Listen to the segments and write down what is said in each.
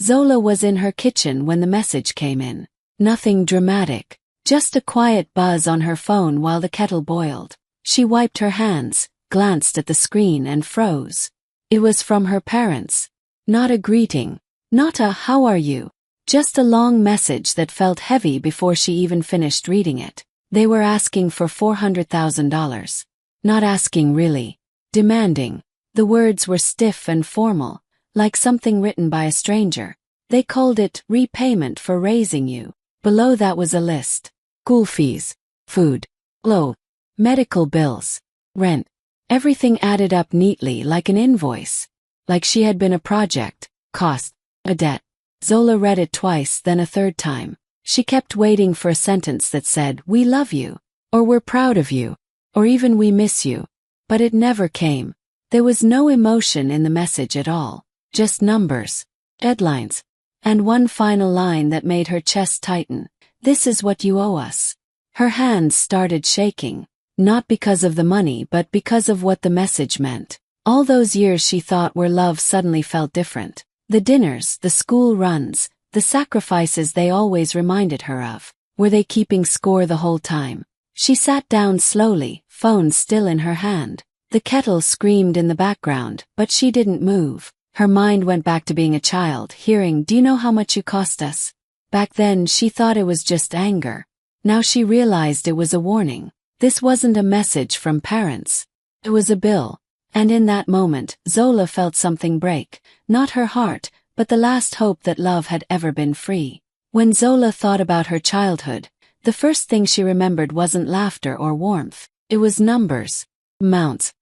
Zola was in her kitchen when the message came in. Nothing dramatic, just a quiet buzz on her phone while the kettle boiled. She wiped her hands, glanced at the screen and froze. It was from her parents. Not a greeting, not a "how are you?" Just a long message that felt heavy before she even finished reading it. They were asking for $400,000. Not asking really. Demanding. The words were stiff and formal, like something written by a stranger. They called it repayment for raising you. Below that was a list. School fees, food, clothes, medical bills, rent. Everything added up neatly like an invoice. Like she had been a project, cost, a debt. Zola read it twice, then a third time. She kept waiting for a sentence that said, "We love you," or "We're proud of you," or even "We miss you." But it never came. There was no emotion in the message at all. Just numbers, deadlines, and one final line that made her chest tighten. "This is what you owe us." Her hands started shaking, not because of the money but because of what the message meant. All those years she thought where love suddenly felt different. The dinners, the school runs, the sacrifices they always reminded her of. Were they keeping score the whole time? She sat down slowly, phone still in her hand. The kettle screamed in the background, but she didn't move. Her mind went back to being a child, hearing, "Do you know how much you cost us?" Back then she thought it was just anger. Now she realized it was a warning. This wasn't a message from parents. It was a bill. And in that moment, Zola felt something break. Not her heart, but the last hope that love had ever been free. When Zola thought about her childhood, the first thing she remembered wasn't laughter or warmth. It was numbers, amounts.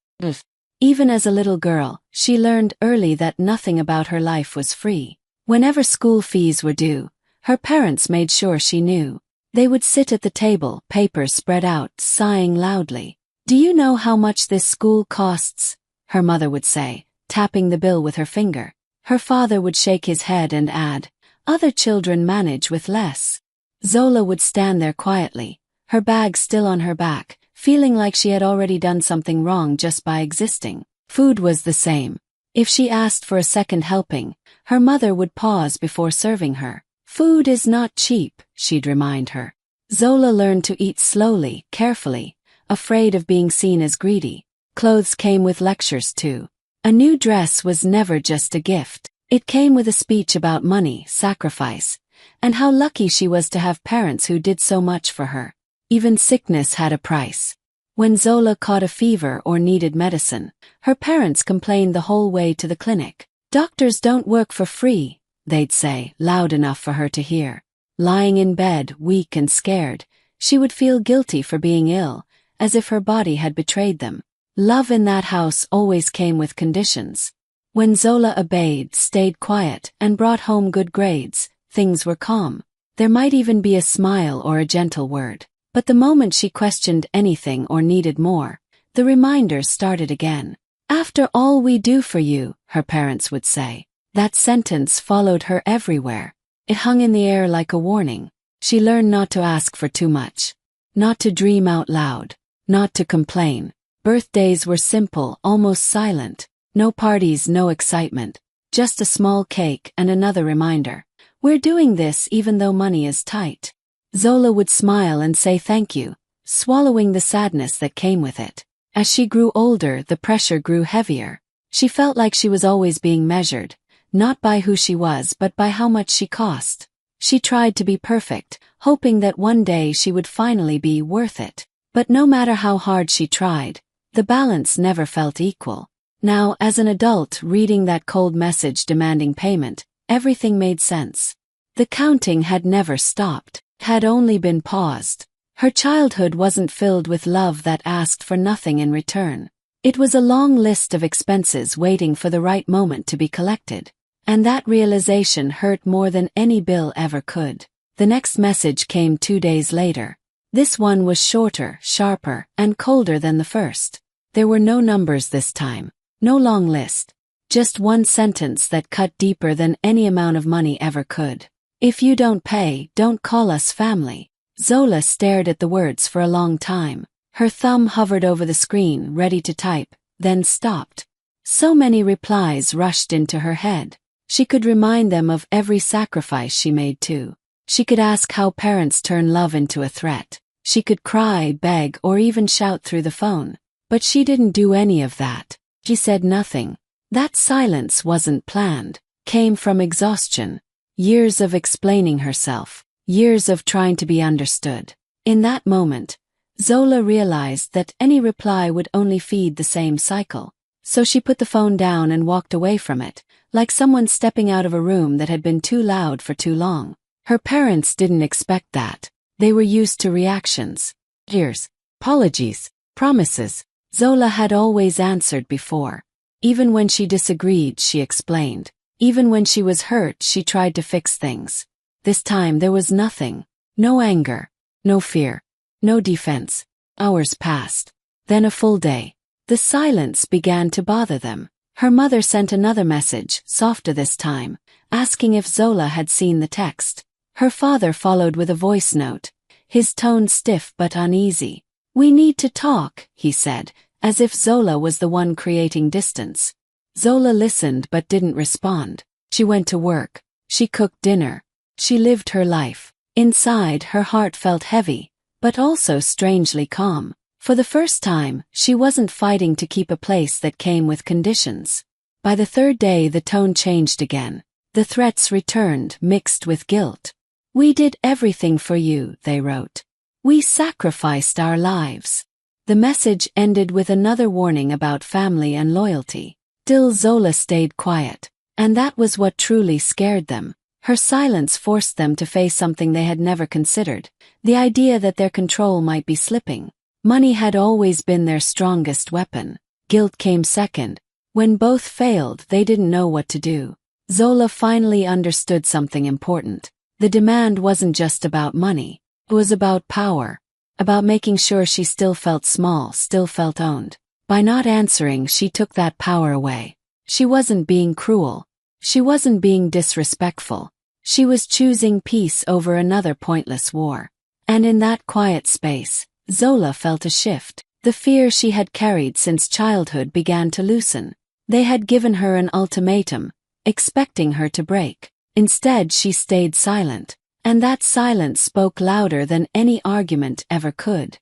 Even as a little girl, she learned early that nothing about her life was free. Whenever school fees were due, her parents made sure she knew. They would sit at the table, papers spread out, sighing loudly. "Do you know how much this school costs?" her mother would say, tapping the bill with her finger. Her father would shake his head and add, "Other children manage with less." Zola would stand there quietly, her bag still on her back, feeling like she had already done something wrong just by existing. Food was the same. If she asked for a second helping, her mother would pause before serving her. "Food is not cheap," she'd remind her. Zola learned to eat slowly, carefully, afraid of being seen as greedy. Clothes came with lectures too. A new dress was never just a gift. It came with a speech about money, sacrifice, and how lucky she was to have parents who did so much for her. Even sickness had a price. When Zola caught a fever or needed medicine, her parents complained the whole way to the clinic. "Doctors don't work for free," they'd say, loud enough for her to hear. Lying in bed, weak and scared, she would feel guilty for being ill, as if her body had betrayed them. Love in that house always came with conditions. When Zola obeyed, stayed quiet, and brought home good grades, things were calm. There might even be a smile or a gentle word. But the moment she questioned anything or needed more, the reminders started again. "After all we do for you," her parents would say. That sentence followed her everywhere. It hung in the air like a warning. She learned not to ask for too much, not to dream out loud, not to complain. Birthdays were simple, almost silent. No parties, no excitement. Just a small cake and another reminder. "We're doing this even though money is tight." Zola would smile and say thank you, swallowing the sadness that came with it. As she grew older, the pressure grew heavier. She felt like she was always being measured, not by who she was but by how much she cost. She tried to be perfect, hoping that one day she would finally be worth it. But no matter how hard she tried, the balance never felt equal. Now, as an adult reading that cold message demanding payment, everything made sense. The counting had never stopped. Had only been paused. Her childhood wasn't filled with love that asked for nothing in return. It was a long list of expenses waiting for the right moment to be collected. And that realization hurt more than any bill ever could. The next message came 2 days later. This one was shorter, sharper, and colder than the first. There were no numbers this time. No long list. Just one sentence that cut deeper than any amount of money ever could. "If you don't pay, don't call us family." Zola stared at the words for a long time. Her thumb hovered over the screen, ready to type, then stopped. So many replies rushed into her head. She could remind them of every sacrifice she made too. She could ask how parents turn love into a threat. She could cry, beg, or even shout through the phone. But she didn't do any of that. She said nothing. That silence wasn't planned, came from exhaustion. Years of explaining herself, years of trying to be understood. In that moment, Zola realized that any reply would only feed the same cycle. So she put the phone down and walked away from it, like someone stepping out of a room that had been too loud for too long. Her parents didn't expect that. They were used to reactions. Tears, apologies, promises. Zola had always answered before. Even when she disagreed, she explained. Even when she was hurt, she tried to fix things. This time there was nothing. No anger. No fear. No defense. Hours passed. Then a full day. The silence began to bother them. Her mother sent another message, softer this time, asking if Zola had seen the text. Her father followed with a voice note, his tone stiff but uneasy. "We need to talk," he said, as if Zola was the one creating distance. Zola listened but didn't respond. She went to work. She cooked dinner. She lived her life. Inside, her heart felt heavy, but also strangely calm. For the first time, she wasn't fighting to keep a place that came with conditions. By the third day, the tone changed again. The threats returned, mixed with guilt. "We did everything for you," they wrote. "We sacrificed our lives." The message ended with another warning about family and loyalty. Still, Zola stayed quiet, and that was what truly scared them. Her silence forced them to face something they had never considered, the idea that their control might be slipping. Money had always been their strongest weapon. Guilt came second. When both failed, they didn't know what to do. Zola finally understood something important. The demand wasn't just about money. It was about power. About making sure she still felt small, still felt owned. By not answering, she took that power away. She wasn't being cruel. She wasn't being disrespectful. She was choosing peace over another pointless war. And in that quiet space, Zola felt a shift. The fear she had carried since childhood began to loosen. They had given her an ultimatum, expecting her to break. Instead, she stayed silent. And that silence spoke louder than any argument ever could.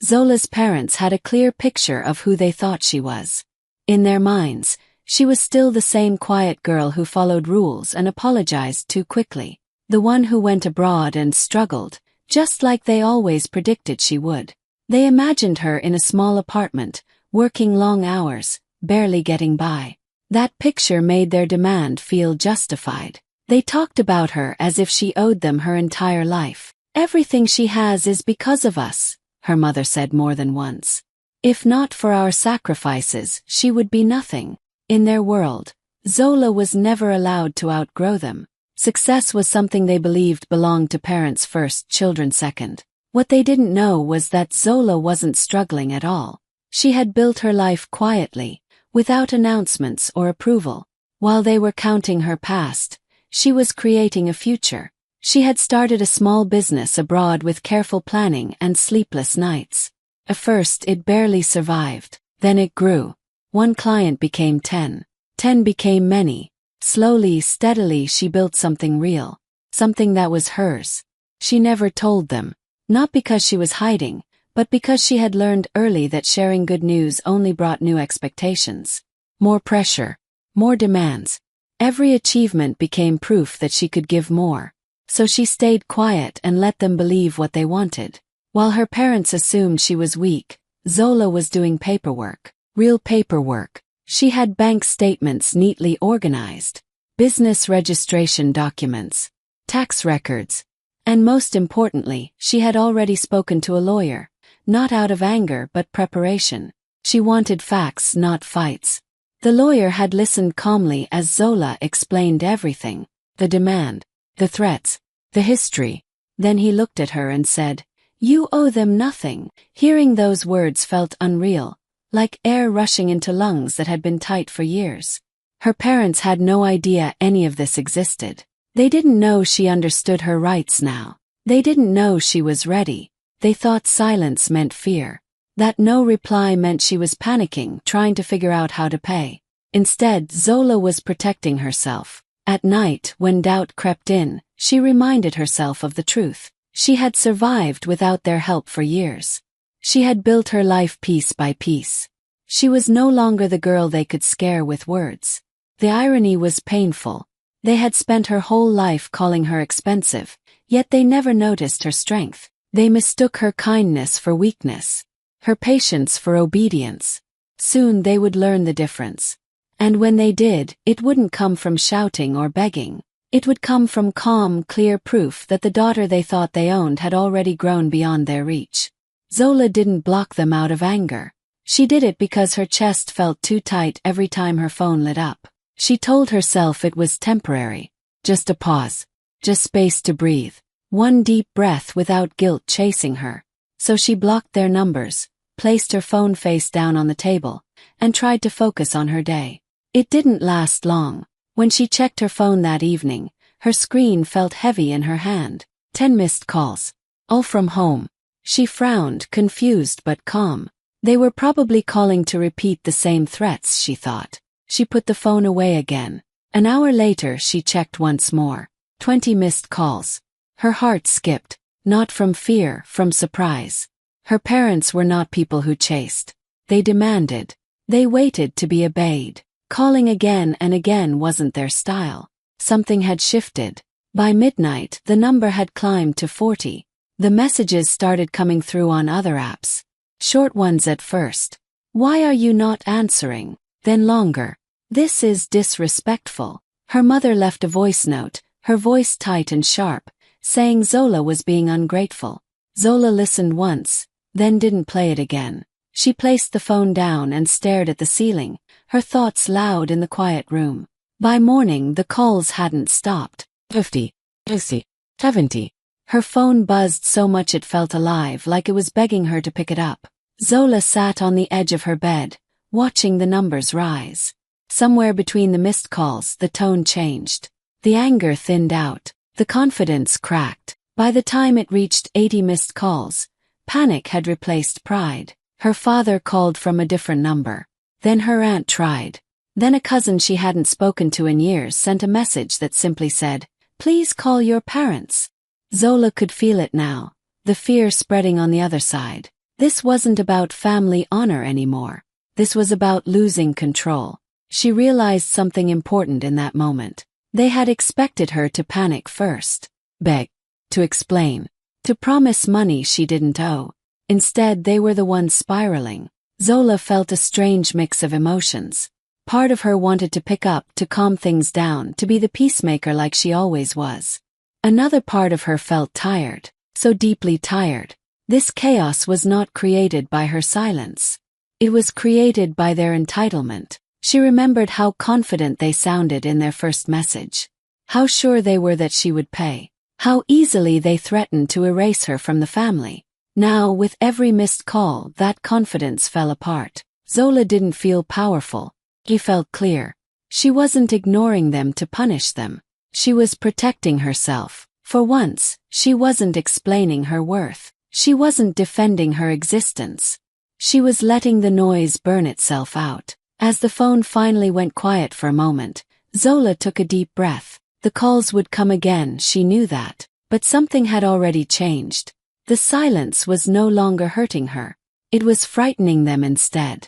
Zola's parents had a clear picture of who they thought she was. In their minds, she was still the same quiet girl who followed rules and apologized too quickly. The one who went abroad and struggled, just like they always predicted she would. They imagined her in a small apartment, working long hours, barely getting by. That picture made their demand feel justified. They talked about her as if she owed them her entire life. "Everything she has is because of us," her mother said more than once. "If not for our sacrifices, she would be nothing." In their world, Zola was never allowed to outgrow them. Success was something they believed belonged to parents first, children second. What they didn't know was that Zola wasn't struggling at all. She had built her life quietly, without announcements or approval. While they were counting her past, she was creating a future. She had started a small business abroad with careful planning and sleepless nights. At first, it barely survived. Then it grew. One client became 10. 10 became many. Slowly, steadily, she built something real. Something that was hers. She never told them. Not because she was hiding, but because she had learned early that sharing good news only brought new expectations. More pressure. More demands. Every achievement became proof that she could give more. So she stayed quiet and let them believe what they wanted. While her parents assumed she was weak, Zola was doing paperwork. Real paperwork. She had bank statements neatly organized, business registration documents, tax records, and most importantly, she had already spoken to a lawyer, not out of anger but preparation. She wanted facts, not fights. The lawyer had listened calmly as Zola explained everything, the demand, the threats, the history. Then he looked at her and said, "You owe them nothing." Hearing those words felt unreal, like air rushing into lungs that had been tight for years. Her parents had no idea any of this existed. They didn't know she understood her rights now. They didn't know she was ready. They thought silence meant fear. That no reply meant she was panicking, trying to figure out how to pay. Instead, Zola was protecting herself. At night, when doubt crept in, she reminded herself of the truth. She had survived without their help for years. She had built her life piece by piece. She was no longer the girl they could scare with words. The irony was painful. They had spent her whole life calling her expensive, yet they never noticed her strength. They mistook her kindness for weakness, her patience for obedience. Soon they would learn the difference. And when they did, it wouldn't come from shouting or begging. It would come from calm, clear proof that the daughter they thought they owned had already grown beyond their reach. Zola didn't block them out of anger. She did it because her chest felt too tight every time her phone lit up. She told herself it was temporary. Just a pause. Just space to breathe. One deep breath without guilt chasing her. So she blocked their numbers, placed her phone face down on the table, and tried to focus on her day. It didn't last long. When she checked her phone that evening, her screen felt heavy in her hand. 10 missed calls. All from home. She frowned, confused but calm. They were probably calling to repeat the same threats, she thought. She put the phone away again. An hour later she checked once more. 20 missed calls. Her heart skipped, not from fear, from surprise. Her parents were not people who chased. They demanded. They waited to be obeyed. Calling again and again wasn't their style. Something had shifted. By midnight, the number had climbed to 40. The messages started coming through on other apps. Short ones at first. Why are you not answering? Then longer. This is disrespectful. Her mother left a voice note, her voice tight and sharp, saying Zola was being ungrateful. Zola listened once, then didn't play it again. She placed the phone down and stared at the ceiling, her thoughts loud in the quiet room. By morning the calls hadn't stopped. 50, 60, 70. Her phone buzzed so much it felt alive, like it was begging her to pick it up. Zola sat on the edge of her bed, watching the numbers rise. Somewhere between the missed calls, the tone changed. The anger thinned out. The confidence cracked. By the time it reached 80 missed calls, panic had replaced pride. Her father called from a different number. Then her aunt tried. Then a cousin she hadn't spoken to in years sent a message that simply said, "Please call your parents." Zola could feel it now, the fear spreading on the other side. This wasn't about family honor anymore. This was about losing control. She realized something important in that moment. They had expected her to panic first, beg, to explain, to promise money she didn't owe. Instead, they were the ones spiraling. Zola felt a strange mix of emotions. Part of her wanted to pick up, to calm things down, to be the peacemaker like she always was. Another part of her felt tired, so deeply tired. This chaos was not created by her silence. It was created by their entitlement. She remembered how confident they sounded in their first message. How sure they were that she would pay. How easily they threatened to erase her from the family. Now, with every missed call, that confidence fell apart. Zola didn't feel powerful. She felt clear. She wasn't ignoring them to punish them. She was protecting herself. For once, she wasn't explaining her worth. She wasn't defending her existence. She was letting the noise burn itself out. As the phone finally went quiet for a moment, Zola took a deep breath. The calls would come again, she knew that. But something had already changed. The silence was no longer hurting her. It was frightening them instead.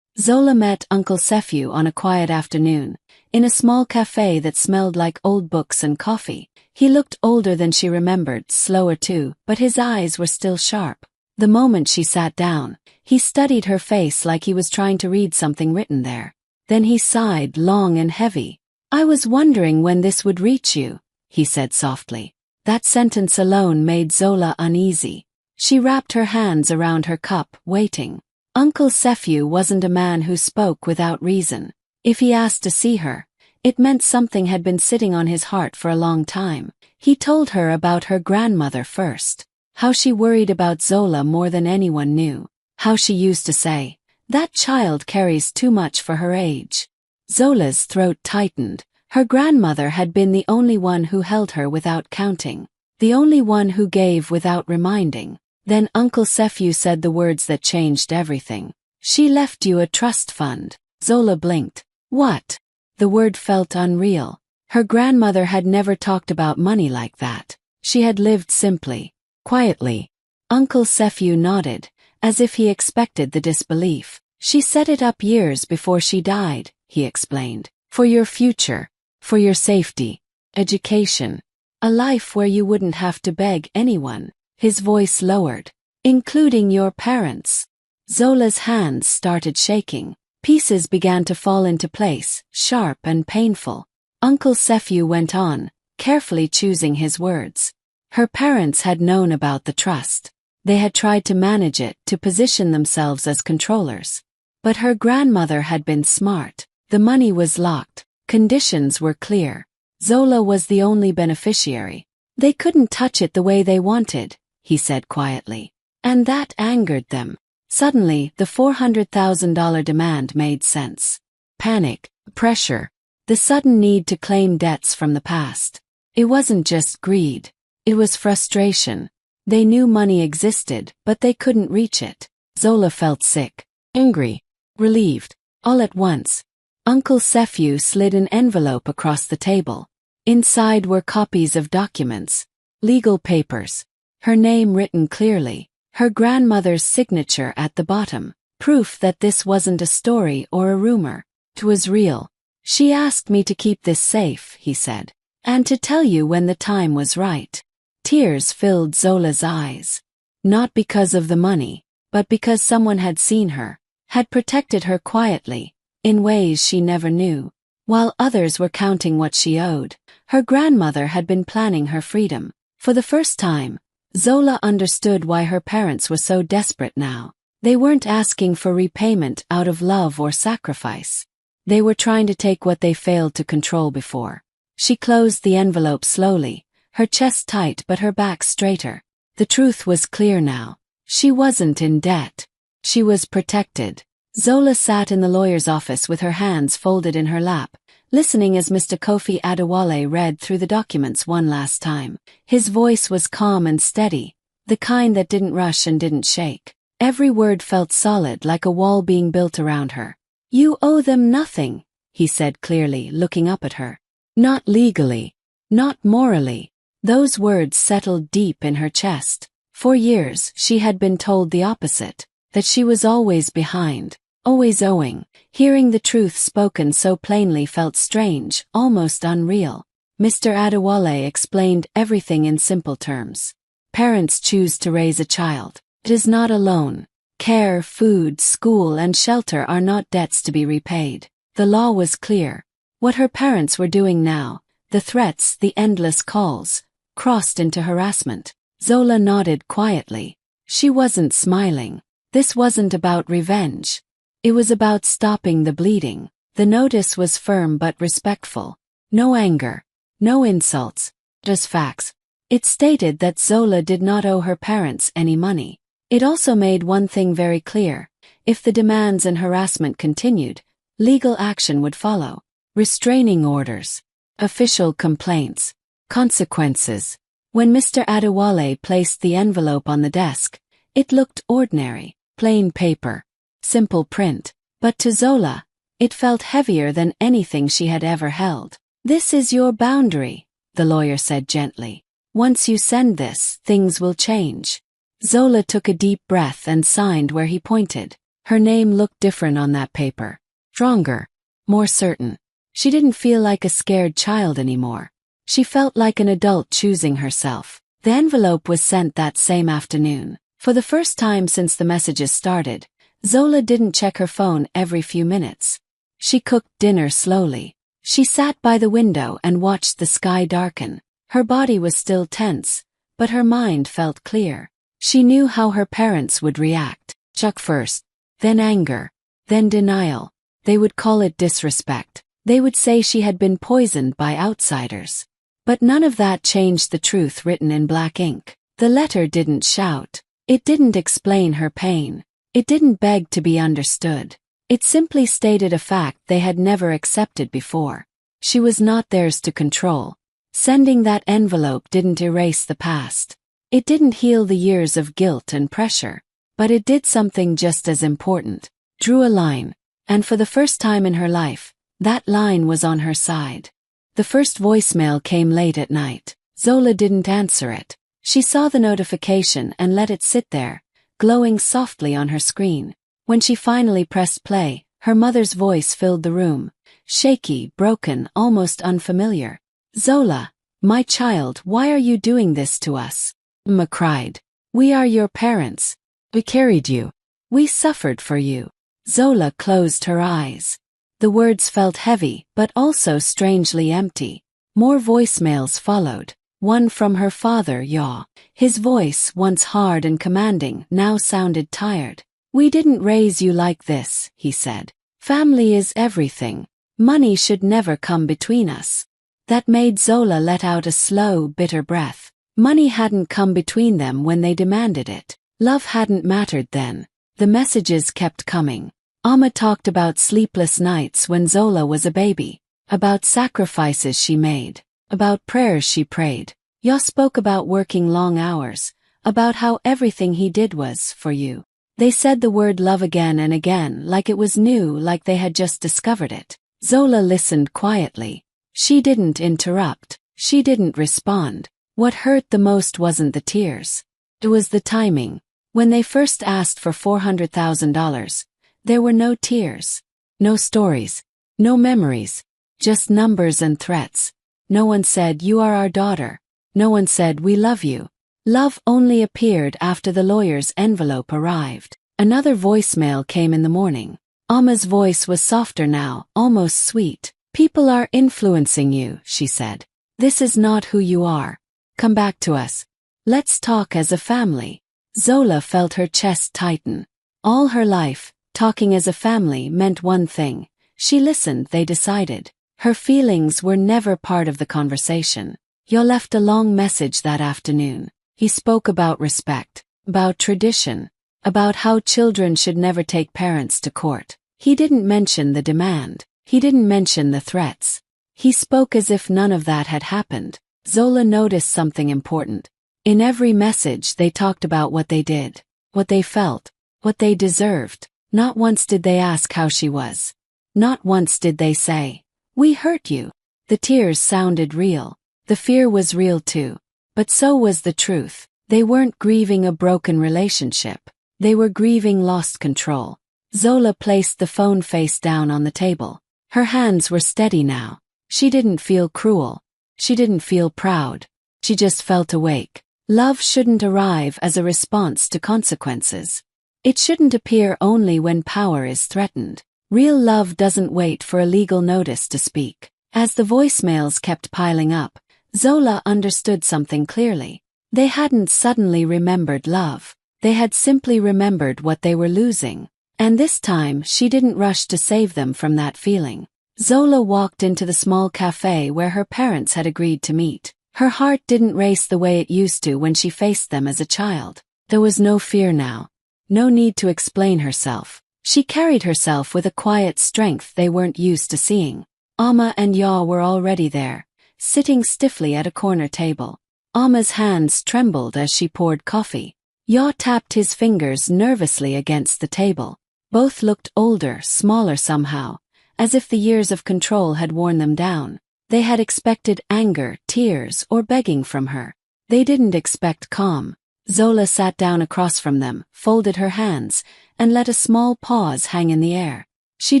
Zola met Uncle Sephew on a quiet afternoon, in a small cafe that smelled like old books and coffee. He looked older than she remembered, slower too, but his eyes were still sharp. The moment she sat down, he studied her face like he was trying to read something written there. Then he sighed, long and heavy. "I was wondering when this would reach you," he said softly. That sentence alone made Zola uneasy. She wrapped her hands around her cup, waiting. Uncle Sephew wasn't a man who spoke without reason. If he asked to see her, it meant something had been sitting on his heart for a long time. He told her about her grandmother first. How she worried about Zola more than anyone knew. How she used to say, "That child carries too much for her age." Zola's throat tightened. Her grandmother had been the only one who held her without counting. The only one who gave without reminding. Then Uncle Sephew said the words that changed everything. "She left you a trust fund." Zola blinked. "What?" The word felt unreal. Her grandmother had never talked about money like that. She had lived simply, quietly. Uncle Sephew nodded, as if he expected the disbelief. She set it up years before she died, he explained. For your future, for your safety, education, a life where you wouldn't have to beg anyone. His voice lowered. Including your parents. Zola's hands started shaking. Pieces began to fall into place, sharp and painful. Uncle Sephew went on, carefully choosing his words. Her parents had known about the trust. They had tried to manage it, to position themselves as controllers. But her grandmother had been smart. The money was locked. Conditions were clear. Zola was the only beneficiary. They couldn't touch it the way they wanted, he said quietly. And that angered them. Suddenly, the $400,000 demand made sense. Panic, pressure, the sudden need to claim debts from the past. It wasn't just greed. It was frustration. They knew money existed, but they couldn't reach it. Zola felt sick, angry, relieved, all at once. Uncle Sephew slid an envelope across the table. Inside were copies of documents, legal papers, her name written clearly, her grandmother's signature at the bottom, proof that this wasn't a story or a rumor. It was real. She asked me to keep this safe, he said, and to tell you when the time was right. Tears filled Zola's eyes. Not because of the money, but because someone had seen her, had protected her quietly, in ways she never knew. While others were counting what she owed, her grandmother had been planning her freedom. For the first time, Zola understood why her parents were so desperate now. They weren't asking for repayment out of love or sacrifice. They were trying to take what they failed to control before. She closed the envelope slowly, her chest tight but her back straighter. The truth was clear now. She wasn't in debt. She was protected. Zola sat in the lawyer's office with her hands folded in her lap, listening as Mr. Kofi Adewale read through the documents one last time. His voice was calm and steady, the kind that didn't rush and didn't shake. Every word felt solid, like a wall being built around her. You owe them nothing, he said clearly, looking up at her. Not legally. Not morally. Those words settled deep in her chest. For years, she had been told the opposite, that she was always behind, always owing. Hearing the truth spoken so plainly felt strange, almost unreal. Mr. Adewale explained everything in simple terms. Parents choose to raise a child. It is not a loan. Care, food, school, and shelter are not debts to be repaid. The law was clear. What her parents were doing now, the threats, the endless calls, crossed into harassment. Zola nodded quietly. She wasn't smiling. This wasn't about revenge. It was about stopping the bleeding. The notice was firm but respectful. No anger. No insults. Just facts. It stated that Zola did not owe her parents any money. It also made one thing very clear. If the demands and harassment continued, legal action would follow. Restraining orders. Official complaints. Consequences. When Mr. Adewale placed the envelope on the desk, it looked ordinary. Plain paper. Simple print. But to Zola, it felt heavier than anything she had ever held. This is your boundary, the lawyer said gently. Once you send this, things will change. Zola took a deep breath and signed where he pointed. Her name looked different on that paper. Stronger. More certain. She didn't feel like a scared child anymore. She felt like an adult choosing herself. The envelope was sent that same afternoon. For the first time since the messages started, Zola didn't check her phone every few minutes. She cooked dinner slowly. She sat by the window and watched the sky darken. Her body was still tense, but her mind felt clear. She knew how her parents would react. Shock first, then anger, then denial. They would call it disrespect. They would say she had been poisoned by outsiders. But none of that changed the truth written in black ink. The letter didn't shout. It didn't explain her pain. It didn't beg to be understood. It simply stated a fact they had never accepted before. She was not theirs to control. Sending that envelope didn't erase the past. It didn't heal the years of guilt and pressure. But it did something just as important. Drew a line. And for the first time in her life, that line was on her side. The first voicemail came late at night. Zola didn't answer it. She saw the notification and let it sit there, glowing softly on her screen. When she finally pressed play, her mother's voice filled the room, shaky, broken, almost unfamiliar. "Zola, my child, why are you doing this to us?" Emma cried. "We are your parents. We carried you. We suffered for you." Zola closed her eyes. The words felt heavy, but also strangely empty. More voicemails followed. One from her father, Yaw. His voice, once hard and commanding, now sounded tired. "We didn't raise you like this," he said. "Family is everything. Money should never come between us." That made Zola let out a slow, bitter breath. Money hadn't come between them when they demanded it. Love hadn't mattered then. The messages kept coming. Amma talked about sleepless nights when Zola was a baby, about sacrifices she made, about prayers she prayed. Ya spoke about working long hours, about how everything he did was for you. They said the word love again and again, like it was new, like they had just discovered it. Zola listened quietly. She didn't interrupt. She didn't respond. What hurt the most wasn't the tears. It was the timing. When they first asked for $400,000, there were no tears, no stories, no memories, just numbers and threats. No one said, "You are our daughter." No one said, "We love you." Love only appeared after the lawyer's envelope arrived. Another voicemail came in the morning. Amma's voice was softer now, almost sweet. "People are influencing you," she said. "This is not who you are. Come back to us. Let's talk as a family." Zola felt her chest tighten. All her life, talking as a family meant one thing. She listened, they decided. Her feelings were never part of the conversation. Yo left a long message that afternoon. He spoke about respect, about tradition, about how children should never take parents to court. He didn't mention the demand. He didn't mention the threats. He spoke as if none of that had happened. Zola noticed something important. In every message they talked about what they did, what they felt, what they deserved. Not once did they ask how she was. Not once did they say, "We hurt you." The tears sounded real. The fear was real too. But so was the truth. They weren't grieving a broken relationship. They were grieving lost control. Zola placed the phone face down on the table. Her hands were steady now. She didn't feel cruel. She didn't feel proud. She just felt awake. Love shouldn't arrive as a response to consequences. It shouldn't appear only when power is threatened. Real love doesn't wait for a legal notice to speak. As the voicemails kept piling up, Zola understood something clearly. They hadn't suddenly remembered love. They had simply remembered what they were losing. And this time she didn't rush to save them from that feeling. Zola walked into the small cafe where her parents had agreed to meet. Her heart didn't race the way it used to when she faced them as a child. There was no fear now. No need to explain herself. She carried herself with a quiet strength they weren't used to seeing. Amma and Ya were already there, sitting stiffly at a corner table. Amma's hands trembled as she poured coffee. Ya tapped his fingers nervously against the table. Both looked older, smaller somehow, as if the years of control had worn them down. They had expected anger, tears, or begging from her. They didn't expect calm. Zola sat down across from them, folded her hands, and let a small pause hang in the air. She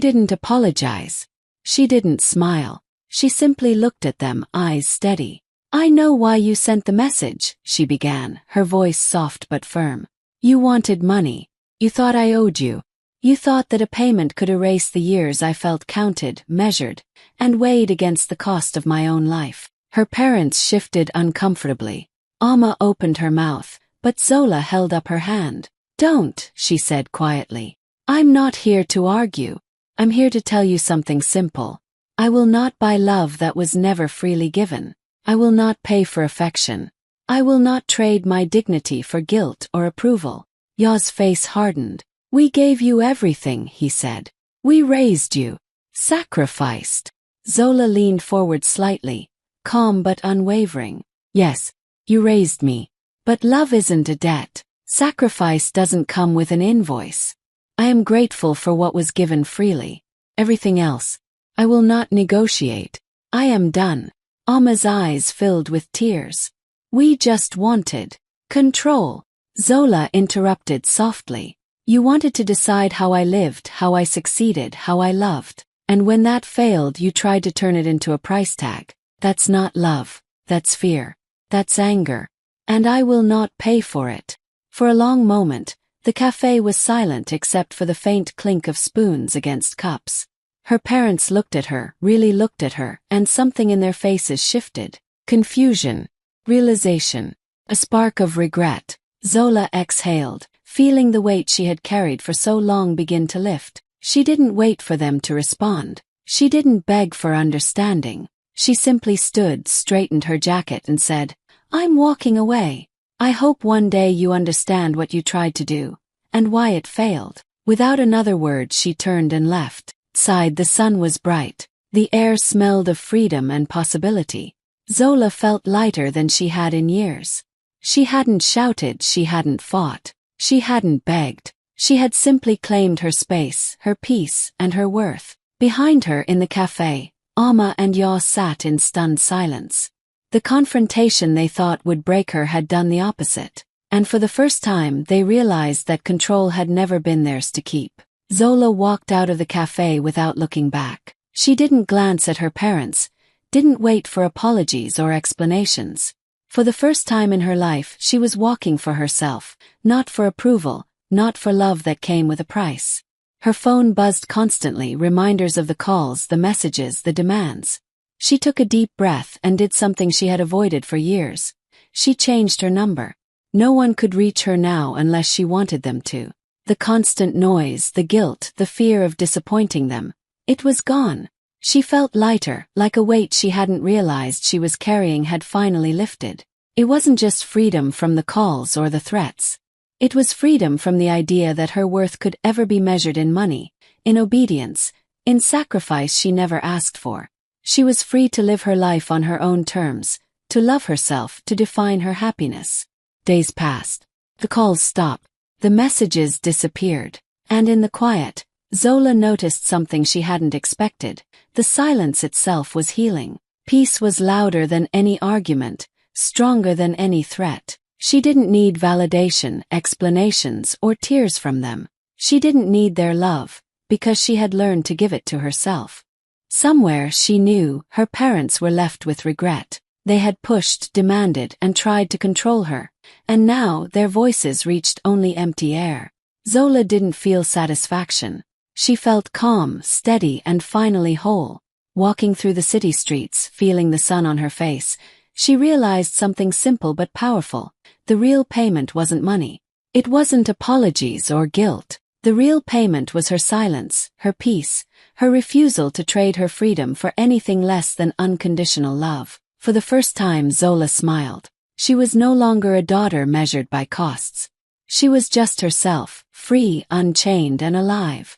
didn't apologize. She didn't smile. She simply looked at them, eyes steady. "I know why you sent the message," she began, her voice soft but firm. "You wanted money. You thought I owed you. You thought that a payment could erase the years I felt counted, measured, and weighed against the cost of my own life." Her parents shifted uncomfortably. Amma opened her mouth, but Zola held up her hand. "Don't," she said quietly. "I'm not here to argue. I'm here to tell you something simple. I will not buy love that was never freely given. I will not pay for affection. I will not trade my dignity for guilt or approval." Ya's face hardened. "We gave you everything," he said. "We raised you. Sacrificed." Zola leaned forward slightly, calm but unwavering. "Yes, you raised me. But love isn't a debt. Sacrifice doesn't come with an invoice. I am grateful for what was given freely. Everything else, I will not negotiate." I am done. Amma's eyes filled with tears. We just wanted control. Zola interrupted softly. You wanted to decide how I lived, how I succeeded, how I loved. And when that failed, you tried to turn it into a price tag. That's not love. That's fear. That's anger. And I will not pay for it. For a long moment, the cafe was silent except for the faint clink of spoons against cups. Her parents looked at her, really looked at her, and something in their faces shifted. Confusion. Realization. A spark of regret. Zola exhaled, feeling the weight she had carried for so long begin to lift. She didn't wait for them to respond. She didn't beg for understanding. She simply stood, straightened her jacket and said, I'm walking away. I hope one day you understand what you tried to do, and why it failed. Without another word she turned and left. Outside the sun was bright. The air smelled of freedom and possibility. Zola felt lighter than she had in years. She hadn't shouted, she hadn't fought. She hadn't begged. She had simply claimed her space, her peace, and her worth. Behind her in the cafe, Amma and Yaw sat in stunned silence. The confrontation they thought would break her had done the opposite, and for the first time they realized that control had never been theirs to keep. Zola walked out of the cafe without looking back. She didn't glance at her parents, didn't wait for apologies or explanations. For the first time in her life, she was walking for herself, not for approval, not for love that came with a price. Her phone buzzed constantly, reminders of the calls, the messages, the demands. She took a deep breath and did something she had avoided for years. She changed her number. No one could reach her now unless she wanted them to. The constant noise, the guilt, the fear of disappointing them. It was gone. She felt lighter, like a weight she hadn't realized she was carrying had finally lifted. It wasn't just freedom from the calls or the threats. It was freedom from the idea that her worth could ever be measured in money, in obedience, in sacrifice she never asked for. She was free to live her life on her own terms, to love herself, to define her happiness. Days passed. The calls stopped. The messages disappeared. And in the quiet, Zola noticed something she hadn't expected. The silence itself was healing. Peace was louder than any argument, stronger than any threat. She didn't need validation, explanations, or tears from them. She didn't need their love, because she had learned to give it to herself. Somewhere, she knew, her parents were left with regret. They had pushed, demanded, and tried to control her, and now their voices reached only empty air. Zola didn't feel satisfaction. She felt calm, steady, and finally whole. Walking through the city streets, feeling the sun on her face, she realized something simple but powerful. The real payment wasn't money. It wasn't apologies or guilt. The real payment was her silence, her peace, her refusal to trade her freedom for anything less than unconditional love. For the first time, Zola smiled. She was no longer a daughter measured by costs. She was just herself, free, unchained, and alive.